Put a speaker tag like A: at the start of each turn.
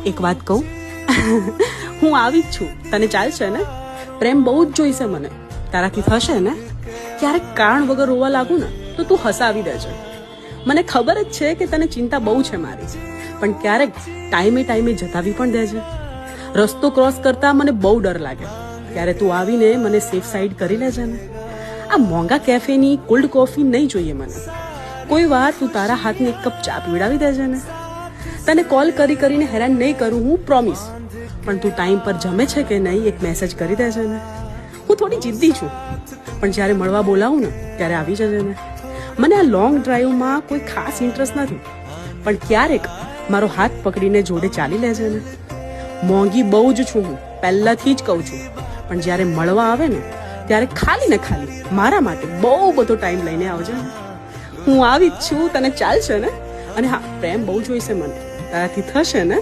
A: એક વાત કહું, હું આવી જ છું. તને ચાલશે ને? પ્રેમ બહુ જ જોઈશે મને. તારાથી થશે ને? ક્યારેક કારણ વગર રોવા લાગુ ને તો તું હસાવી દેજે. મને ખબર જ છે કે તને ચિંતા બહુ છે મારી, પણ ક્યારેક ટાઈમે જતાવી પણ દેજે. રસ્તો ક્રોસ કરતા મને બહુ ડર લાગે, ત્યારે તું આવીને મને સેફ સાઈડ કરી લેજે ને. આ મોંઘા કેફેની કોલ્ડ કોફી નહીં જોઈએ મને. કોઈ વાર તું તારા હાથની એક કપ ચા પીવડાવી દેજે ને. તને કોલ કરીને હેરાન નહીં કરું, હું પ્રોમિસ. પણ તું ટાઈમ પર જમે છે કે નહીં એક મેસેજ કરી દેજે ને. હું થોડી જિદ્દી છું, પણ જ્યારે મળવા બોલાવું ને ત્યારે આવી જજે ને. મને આ લોંગ ડ્રાઈવમાં કોઈ ખાસ ઇન્ટરેસ્ટ નથી, પણ ક્યારેક મારો હાથ પકડીને જોડે ચાલી લેજે ને. મોંઘી બહુ જ છું હું, પહેલાથી જ કહું છું, પણ જ્યારે મળવા આવે ને ત્યારે ખાલી ને ખાલી મારા માટે બહુ બધો ટાઈમ લઈને આવજે. હું આવી જ છું, તને ચાલશે ને? અને હા, પ્રેમ બહુ જોઈશે મને, તારાથી થશે ને?